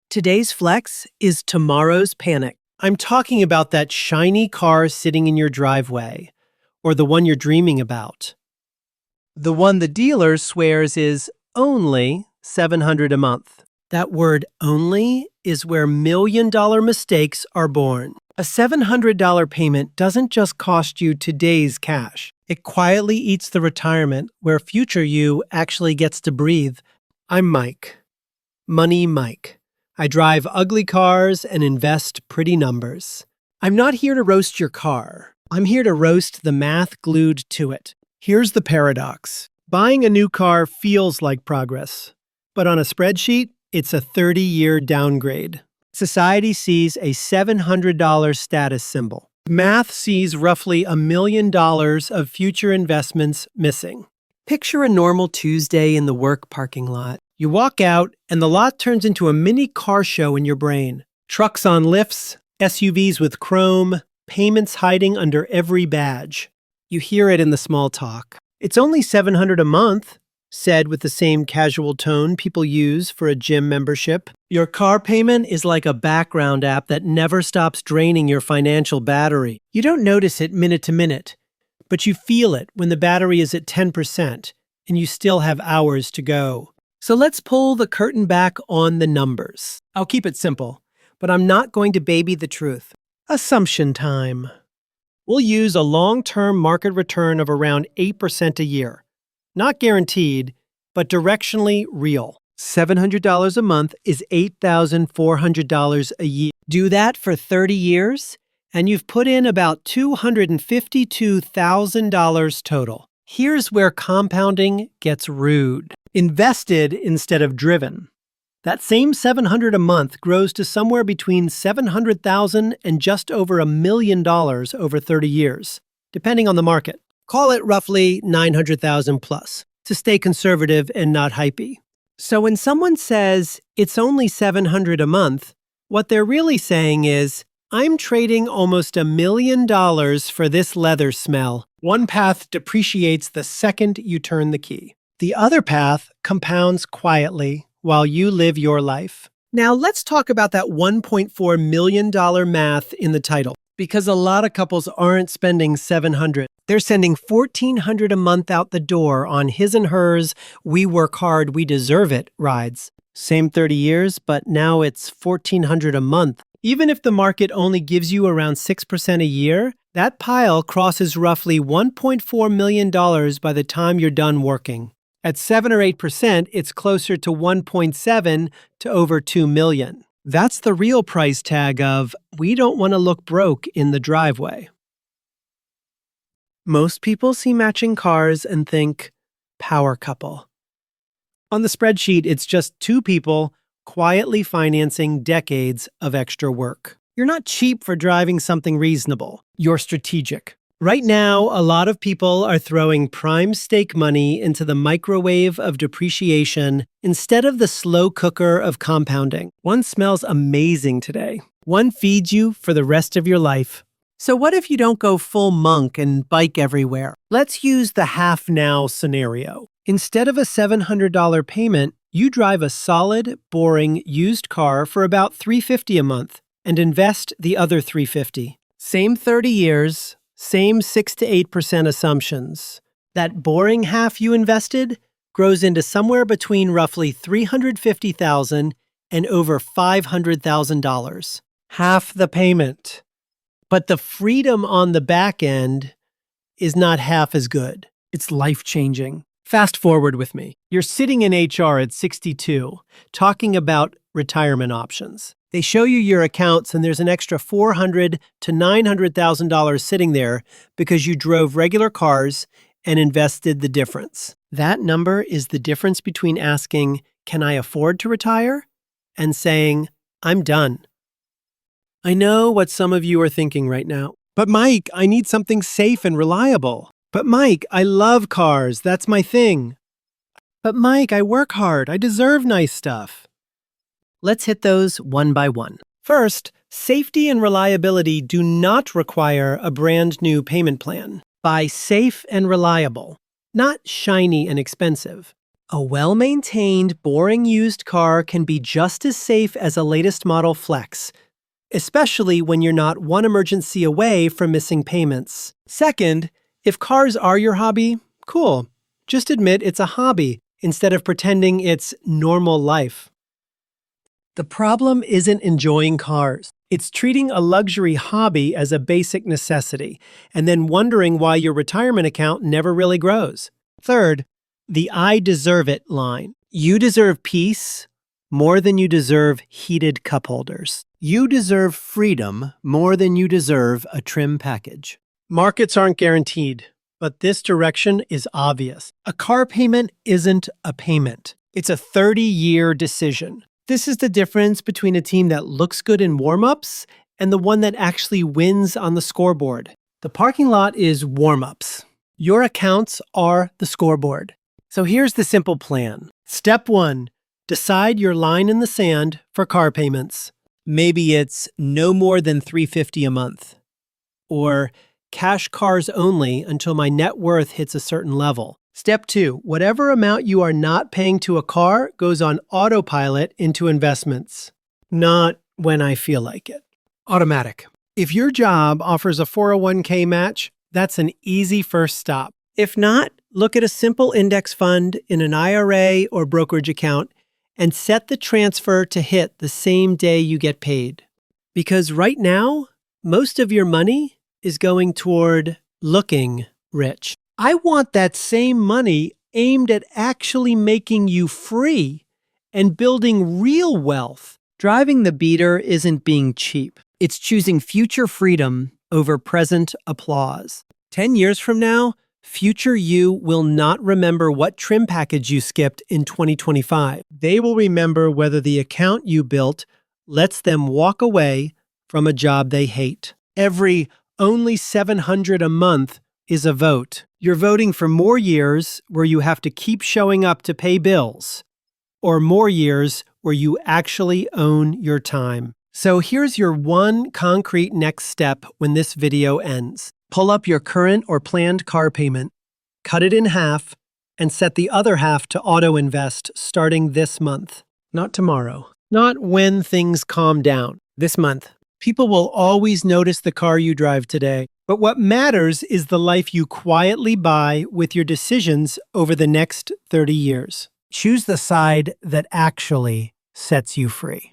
Today's flex is tomorrow's panic. I'm talking about that shiny car sitting in your driveway, or the one you're dreaming about. The one the dealer swears is only $700 a month. That word only is where million-dollar mistakes are born. A $700 payment doesn't just cost you today's cash. It quietly eats the retirement where future you actually gets to breathe. I'm Mike. Money Mike. I drive ugly cars and invest pretty numbers. I'm not here to roast your car. I'm here to roast the math glued to it. Here's the paradox. Buying a new car feels like progress, but on a spreadsheet, it's a 30-year downgrade. Society sees a $700 status symbol. Math sees roughly $1 million of future investments missing. Picture a normal Tuesday in the work parking lot. You walk out, and the lot turns into a mini car show in your brain. Trucks on lifts, SUVs with chrome, payments hiding under every badge. You hear it in the small talk. It's only $700 a month, said with the same casual tone people use for a gym membership. Your car payment is like a background app that never stops draining your financial battery. You don't notice it minute to minute, but you feel it when the battery is at 10% and you still have hours to go. So let's pull the curtain back on the numbers. I'll keep it simple, but I'm not going to baby the truth. Assumption time. We'll use a long-term market return of around 8% a year. Not guaranteed, but directionally real. $700 a month is $8,400 a year. Do that for 30 years, and you've put in about $252,000 total. Here's where compounding gets rude. Invested instead of driven. That same $700 a month grows to somewhere between $700,000 and just over $1 million over 30 years, depending on the market. Call it roughly $900,000 plus, to stay conservative and not hypey. So when someone says it's only $700 a month, what they're really saying is, I'm trading almost $1 million for this leather smell. One path depreciates the second you turn the key. The other path compounds quietly while you live your life. Now let's talk about that $1.4 million math in the title, because a lot of couples aren't spending $700. They're sending $1,400 a month out the door on his and hers "we work hard, we deserve it" rides. Same 30 years, but now it's $1,400 a month. Even if the market only gives you around 6% a year, that pile crosses roughly $1.4 million by the time you're done working. At 7 or 8%, it's closer to 1.7 to over 2 million. That's the real price tag of, we don't want to look broke in the driveway. Most people see matching cars and think, power couple. On the spreadsheet, it's just two people quietly financing decades of extra work. You're not cheap for driving something reasonable. You're strategic. Right now, a lot of people are throwing prime stake money into the microwave of depreciation instead of the slow cooker of compounding. One smells amazing today. One feeds you for the rest of your life. So what if you don't go full monk and bike everywhere? Let's use the half-now scenario. Instead of a $700 payment, you drive a solid, boring, used car for about $350 a month and invest the other $350. Same 30 years, same 6 to 8% assumptions. That boring half you invested grows into somewhere between roughly $350,000 and over $500,000. Half the payment. But the freedom on the back end is not half as good. It's life-changing. Fast forward with me. You're sitting in HR at 62, talking about retirement options. They show you your accounts and there's an extra $400,000 to $900,000 sitting there because you drove regular cars and invested the difference. That number is the difference between asking, "Can I afford to retire?" and saying, "I'm done." I know what some of you are thinking right now. But Mike, I need something safe and reliable. But Mike, I love cars. That's my thing. But Mike, I work hard. I deserve nice stuff. Let's hit those one by one. First, safety and reliability do not require a brand new payment plan. Buy safe and reliable, not shiny and expensive. A well-maintained, boring used car can be just as safe as a latest model Flex, especially when you're not one emergency away from missing payments. Second, if cars are your hobby, cool. Just admit it's a hobby instead of pretending it's normal life. The problem isn't enjoying cars. It's treating a luxury hobby as a basic necessity and then wondering why your retirement account never really grows. Third, the I deserve it line. You deserve peace more than you deserve heated cup holders. You deserve freedom more than you deserve a trim package. Markets aren't guaranteed, but this direction is obvious. A car payment isn't a payment. It's a 30-year decision. This is the difference between a team that looks good in warm-ups and the one that actually wins on the scoreboard. The parking lot is warm-ups. Your accounts are the scoreboard. So here's the simple plan. Step 1, decide your line in the sand for car payments. Maybe it's no more than $350 a month, or cash cars only until my net worth hits a certain level. Step 2, whatever amount you are not paying to a car goes on autopilot into investments. Not when I feel like it. Automatic. If your job offers a 401k match, that's an easy first stop. If not, look at a simple index fund in an IRA or brokerage account and set the transfer to hit the same day you get paid. Because right now, most of your money is going toward looking rich. I want that same money aimed at actually making you free and building real wealth. Driving the beater isn't being cheap. It's choosing future freedom over present applause. 10 years from now, future you will not remember what trim package you skipped in 2025. They will remember whether the account you built lets them walk away from a job they hate. Every only $700 a month is a vote. You're voting for more years where you have to keep showing up to pay bills, or more years where you actually own your time. So here's your one concrete next step when this video ends. Pull up your current or planned car payment, cut it in half, and set the other half to auto-invest starting this month. Not tomorrow. Not when things calm down. This month. People will always notice the car you drive today, but what matters is the life you quietly buy with your decisions over the next 30 years. Choose the side that actually sets you free.